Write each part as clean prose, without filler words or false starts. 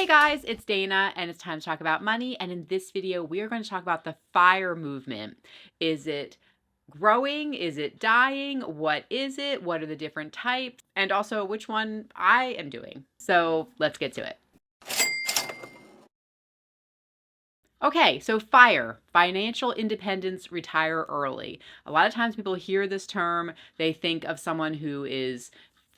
Hey guys, it's Dana and it's time to talk about money. And in this video, we are going to talk about the FIRE movement. Is it growing? Is it dying? What is it? What are the different types? And also which one I am doing. So let's get to it. Okay, so FIRE, financial independence, retire early. A lot of times people hear this term, they think of someone who is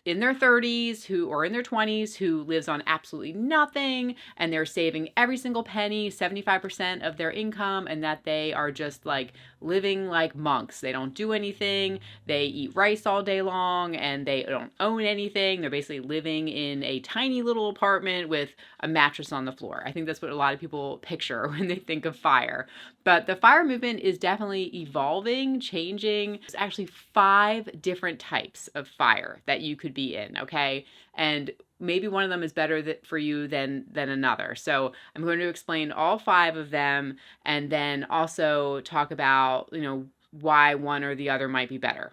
in their 30s or in their 20s who lives on absolutely nothing and they're saving every single penny, 75% of their income, and that they are just like living like monks. They don't do anything. They eat rice all day long and they don't own anything. They're basically living in a tiny little apartment with a mattress on the floor. I think that's what a lot of people picture when they think of FIRE. But the FIRE movement is definitely evolving, changing. There's actually 5 different types of FIRE that you could be in, okay? And maybe one of them is better for you than another. So I'm going to explain all 5 of them and then also talk about, why one or the other might be better.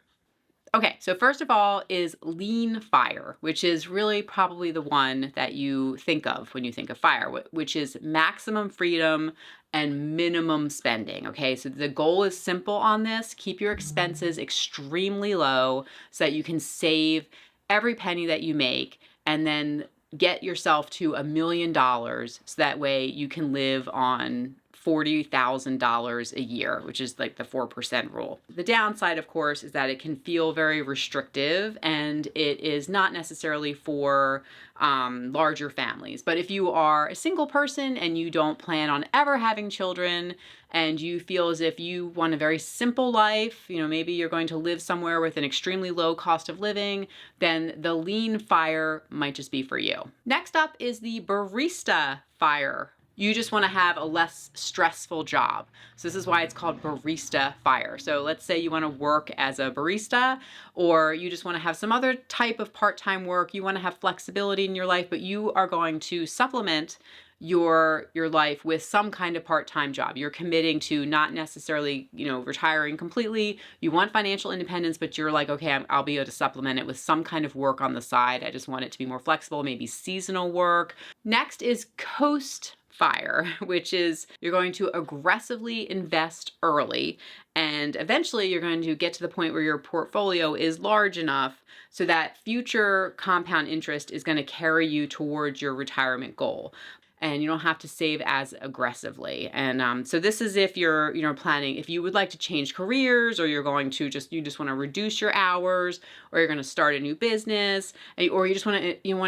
Okay, so first of all is lean FIRE, which is really probably the one that you think of when you think of FIRE, which is maximum freedom and minimum spending. Okay, so the goal is simple on this. Keep your expenses extremely low so that you can save every penny that you make and then get yourself to $1 million so that way you can live on $40,000 a year, which is like the 4% rule. The downside, of course, is that it can feel very restrictive and it is not necessarily for larger families. But if you are a single person and you don't plan on ever having children and you feel as if you want a very simple life, maybe you're going to live somewhere with an extremely low cost of living, then the lean FIRE might just be for you. Next up is the barista FIRE. You just want to have a less stressful job. So this is why it's called barista FIRE. So let's say you want to work as a barista, or you just want to have some other type of part-time work. You want to have flexibility in your life, but you are going to supplement your life with some kind of part-time job. You're committing to not necessarily, retiring completely. You want financial independence, but you're like, okay, I'll be able to supplement it with some kind of work on the side. I just want it to be more flexible, maybe seasonal work. Next is coast FIRE, which is you're going to aggressively invest early and eventually you're going to get to the point where your portfolio is large enough so that future compound interest is going to carry you towards your retirement goal. And you don't have to save as aggressively. And so this is if you're, planning, if you would like to change careers, or you're going to you just want to reduce your hours, or you're going to start a new business, or you just want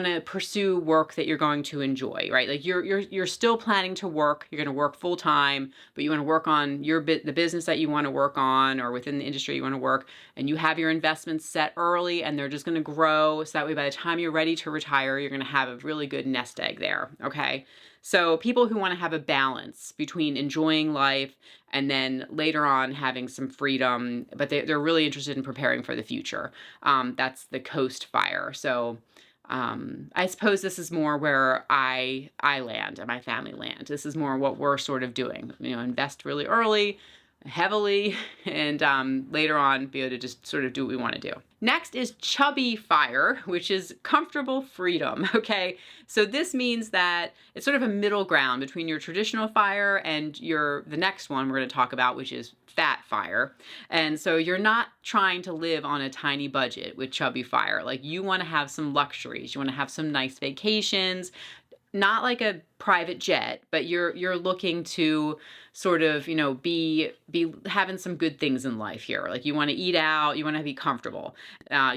to pursue work that you're going to enjoy, right? Like you're still planning to work, you're going to work full time, but you want to work on the business that you want to work on, or within the industry you want to work, and you have your investments set early, and they're just going to grow, so that way by the time you're ready to retire, you're going to have a really good nest egg there, okay? So people who want to have a balance between enjoying life and then later on having some freedom, but they're really interested in preparing for the future. That's the coast FIRE. So I suppose this is more where I land and my family land. This is more what we're sort of doing. Invest really early, heavily, and later on be able to just sort of do what we want to do. Next is chubby FIRE, which is comfortable freedom, okay? So this means that it's sort of a middle ground between your traditional FIRE and the next one we're going to talk about, which is fat FIRE. And so you're not trying to live on a tiny budget with chubby FIRE. Like you want to have some luxuries, you want to have some nice vacations, not like a private jet, but you're looking to sort of, be having some good things in life here. Like you want to eat out, you want to be comfortable.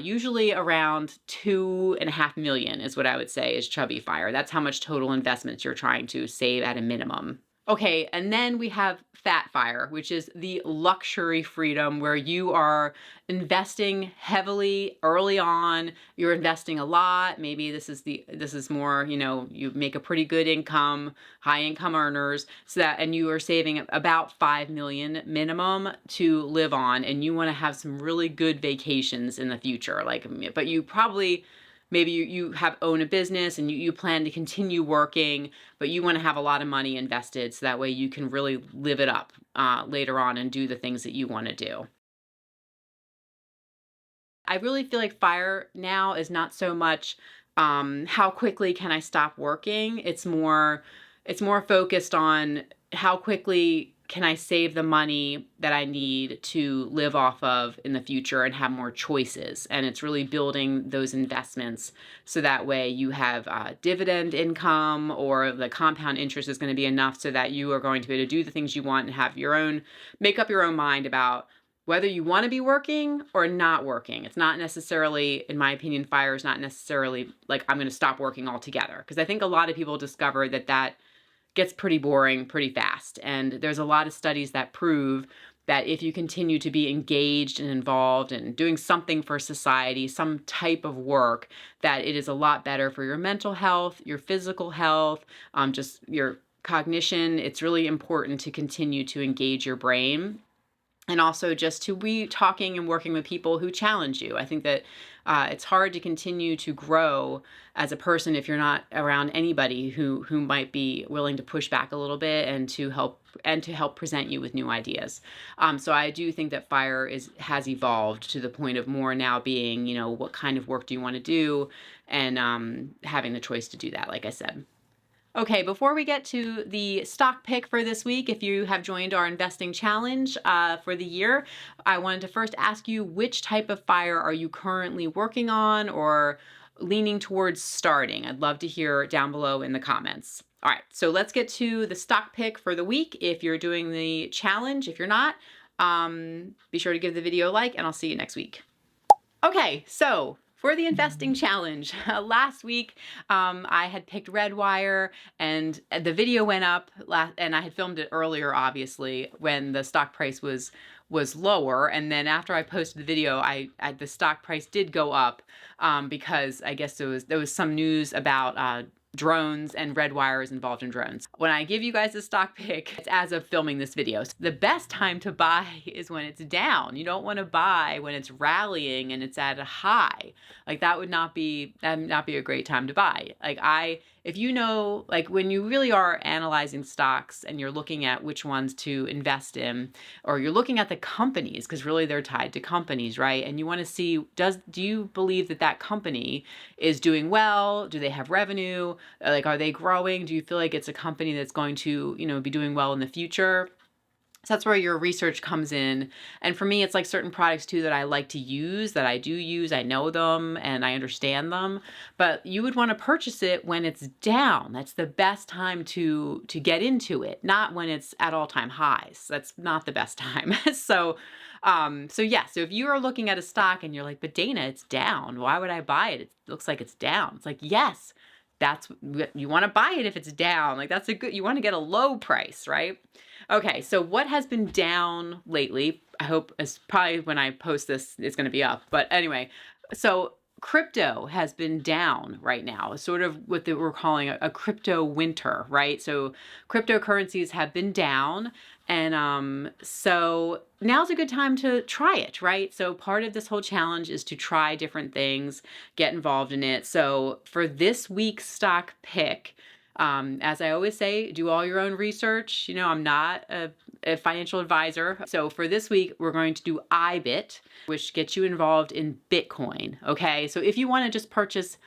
Usually around 2.5 million is what I would say is chubby FIRE. That's how much total investments you're trying to save at a minimum. Okay, and then we have fat FIRE, which is the luxury freedom where you are investing heavily early on. You're investing a lot. Maybe this is more, you make a pretty good income, high income earners, and you are saving about 5 million minimum to live on, and you want to have some really good vacations in the future. But you probably maybe you own a business and you plan to continue working, but you want to have a lot of money invested so that way you can really live it up later on and do the things that you want to do. I really feel like FIRE now is not so much how quickly can I stop working. It's more focused on how quickly can I save the money that I need to live off of in the future and have more choices. And it's really building those investments so that way you have dividend income, or the compound interest is going to be enough so that you are going to be able to do the things you want and have make up your own mind about whether you want to be working or not working. It's not necessarily, in my opinion, FIRE is not necessarily like I'm going to stop working altogether. Because I think a lot of people discover that gets pretty boring pretty fast. And there's a lot of studies that prove that if you continue to be engaged and involved and doing something for society, some type of work, that it is a lot better for your mental health, your physical health, just your cognition. It's really important to continue to engage your brain. And also just to be talking and working with people who challenge you. I think that it's hard to continue to grow as a person if you're not around anybody who might be willing to push back a little bit and to help present you with new ideas. So I do think that FIRE has evolved to the point of more now being, what kind of work do you want to do, and having the choice to do that, like I said. Okay, before we get to the stock pick for this week, if you have joined our investing challenge for the year, I wanted to first ask you, which type of FIRE are you currently working on or leaning towards starting? I'd love to hear down below in the comments. All right, so let's get to the stock pick for the week. If you're doing the challenge, if you're not, be sure to give the video a like, and I'll see you next week. Okay, so for the investing challenge, last week I had picked Redwire, and the video went up, and I had filmed it earlier, obviously, when the stock price was lower. And then after I posted the video, the stock price did go up because I guess there was some news about drones, and Redwire is involved in drones. When I give you guys a stock pick, it's as of filming this video. So the best time to buy is when it's down. You don't want to buy when it's rallying and it's at a high. Like that would not be a great time to buy. If you know, like when you really are analyzing stocks and you're looking at which ones to invest in, or you're looking at the companies, because really they're tied to companies, right? And you want to see, do you believe that company is doing well? Do they have revenue? Like, are they growing? Do you feel like it's a company that's going to, be doing well in the future? So that's where your research comes in. And for me, it's like certain products too that I like to use, that I do use. I know them and I understand them. But you would want to purchase it when it's down. That's the best time to get into it, not when it's at all-time highs. That's not the best time. So if you are looking at a stock and you're like, but Dana, it's down. Why would I buy it? It looks like it's down. It's like, yes, you want to buy it if it's down. Like you want to get a low price, right? Okay, so what has been down lately? I hope it's probably when I post this, it's going to be up. But anyway, so crypto has been down right now, sort of what we're calling a crypto winter, right? So cryptocurrencies have been down. And so now's a good time to try it, right? So part of this whole challenge is to try different things, get involved in it. So for this week's stock pick, as I always say, do all your own research. I'm not a financial advisor. So for this week, we're going to do IBIT, which gets you involved in Bitcoin. Okay. So if you want to just purchase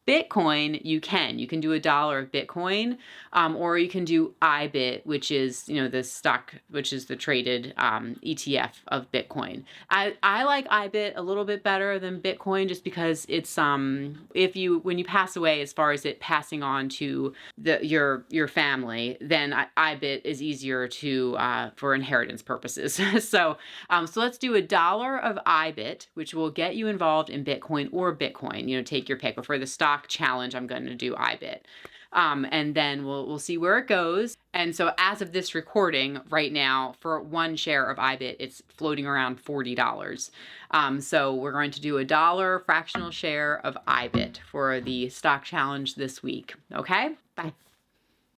Bitcoin, you can do $1 of Bitcoin, or you can do IBIT, which is, the stock, which is the traded ETF of Bitcoin. I like IBIT a little bit better than Bitcoin, just because it's when you pass away, as far as it passing on to your family, then IBIT is easier for inheritance purposes. So let's do $1 of IBIT, which will get you involved in Bitcoin or Bitcoin. Take your pick. But for the stock challenge, I'm going to do IBIT. And then we'll see where it goes. And so as of this recording right now, for one share of IBIT, it's floating around $40. So we're going to do $1 fractional share of IBIT for the stock challenge this week. Okay? Bye.